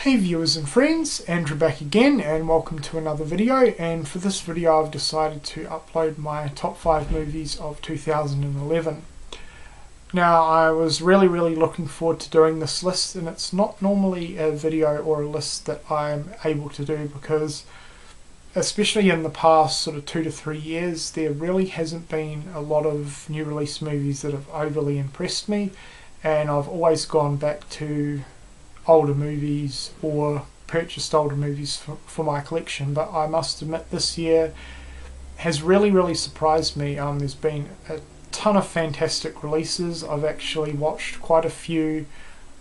Hey viewers and friends, Andrew back again and welcome to another video. And for this video I've decided to upload my top 5 movies of 2011. Now I was really looking forward to doing this list, and it's not normally a video or a list that I'm able to do because especially in the past sort of 2 to 3 years there really hasn't been a lot of new release movies that have overly impressed me, and I've always gone back to older movies or purchased older movies for my collection. But I must admit this year has really surprised me. There's been a ton of fantastic releases. I've actually watched quite a few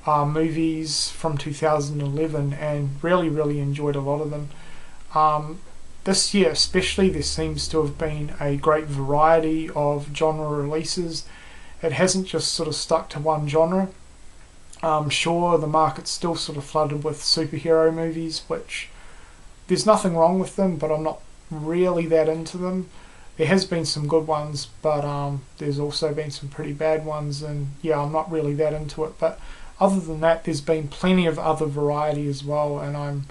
movies from 2011 and really enjoyed a lot of them. This year especially there seems to have been a great variety of genre releases. It hasn't just sort of stuck to one genre. Sure, the market's still sort of flooded with superhero movies, which there's nothing wrong with them, but I'm not really that into them. There has been some good ones, but there's also been some pretty bad ones, and yeah, I'm not really that into it. But other than that, there's been plenty of other variety as well, and I'm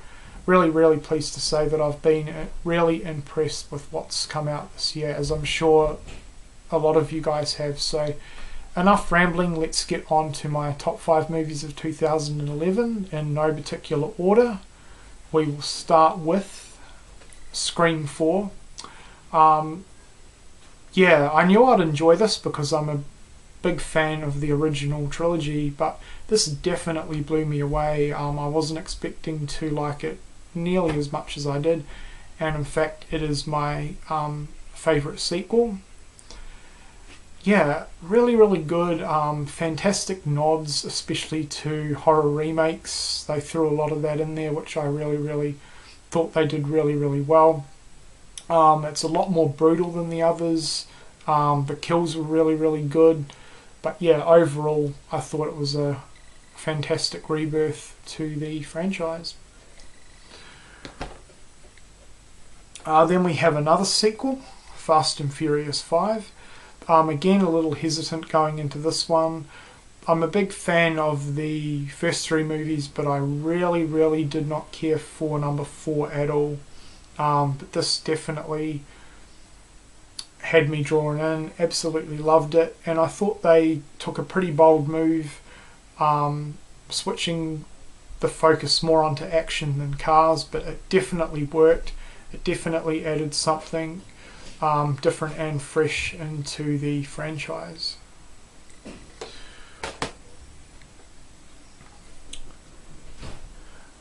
really pleased to say that I've been really impressed with what's come out this year, as I'm sure a lot of you guys have. So enough rambling, let's get on to my top 5 movies of 2011 in no particular order. We will start with Scream 4. Yeah, I knew I'd enjoy this because I'm a big fan of the original trilogy, but this definitely blew me away. I wasn't expecting to like it nearly as much as I did, and in fact it is my favourite sequel. Yeah, really good. Fantastic nods, especially to horror remakes. They threw a lot of that in there, which I really thought they did really well. It's a lot more brutal than the others. The kills were really good. But yeah, overall, I thought it was a fantastic rebirth to the franchise. Then we have another sequel, Fast and Furious 5. Again, a little hesitant going into this one. I'm a big fan of the first 3 movies, but I really did not care for number 4 at all. But this definitely had me drawn in. Absolutely loved it, and I thought they took a pretty bold move, switching the focus more onto action than cars, but it definitely worked. It definitely added something different and fresh into the franchise.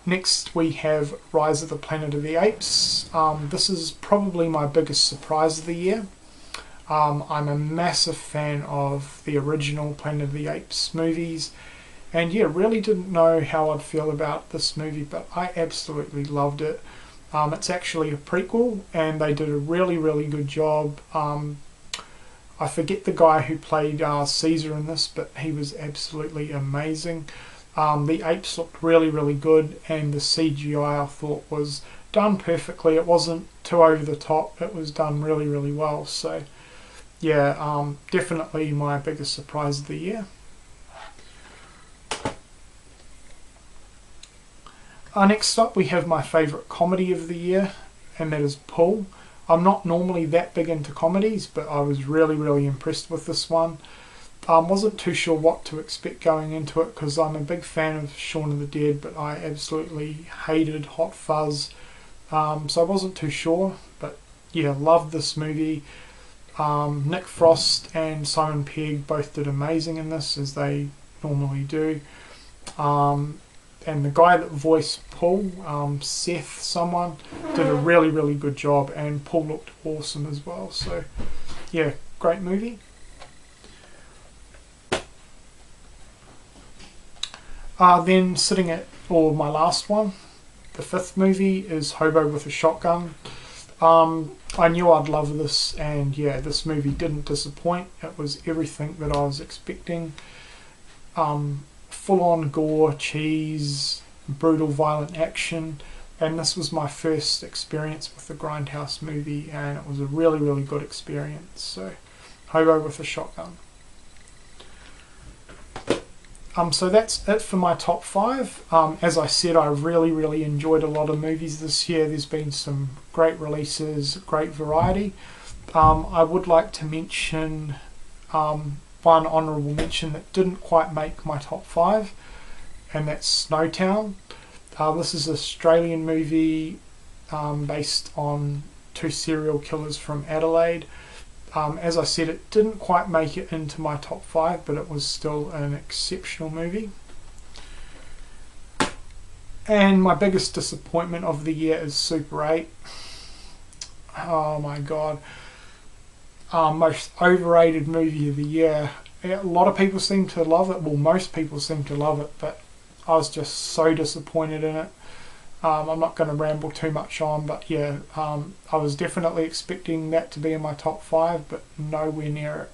Next we have Rise of the Planet of the Apes. This is probably my biggest surprise of the year. I'm a massive fan of the original Planet of the Apes movies, and yeah, really didn't know how I'd feel about this movie, but I absolutely loved it. It's actually a prequel, and they did a really good job. I forget the guy who played Caesar in this, but he was absolutely amazing. The apes looked really good, and the CGI I thought was done perfectly. It wasn't too over the top. It was done really well. So yeah, definitely my biggest surprise of the year. Next up we have my favourite comedy of the year, and that is Pull. I'm not normally that big into comedies, but I was really impressed with this one. Wasn't too sure what to expect going into it because I'm a big fan of Shaun of the Dead, but I absolutely hated Hot Fuzz, so I wasn't too sure. But yeah, loved this movie. Nick Frost and Simon Pegg both did amazing in this, as they normally do. And the guy that voiced Paul, Seth someone, did a really good job, and Paul looked awesome as well. So yeah, great movie. Then sitting at, or my last one, the 5th movie is Hobo with a Shotgun. I knew I'd love this, and yeah, this movie didn't disappoint. It was everything that I was expecting. Full on gore, cheese, brutal violent action, and this was my first experience with the Grindhouse movie, and it was a really good experience. So Hobo with a Shotgun. So that's it for my top 5. As I said, I really enjoyed a lot of movies this year. There's been some great releases, great variety. I would like to mention one honourable mention that didn't quite make my top 5, and that's Snowtown. This is an Australian movie based on 2 serial killers from Adelaide. As I said, it didn't quite make it into my top 5, but it was still an exceptional movie. And my biggest disappointment of the year is Super 8. Oh my god. Most overrated movie of the year. A lot of people seem to love it. Well, most people seem to love it, but I was just so disappointed in it. I'm not going to ramble too much on, but yeah, I was definitely expecting that to be in my top 5, but nowhere near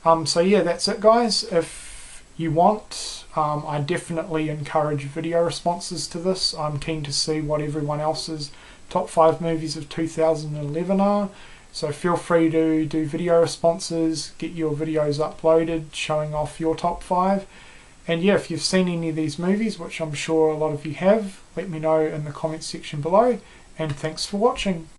it. So yeah, that's it guys. If you want, I definitely encourage video responses to this. I'm keen to see what everyone else's top 5 movies of 2011 are. So feel free to do video responses, get your videos uploaded showing off your top 5. And yeah, if you've seen any of these movies, which I'm sure a lot of you have, let me know in the comments section below. And thanks for watching.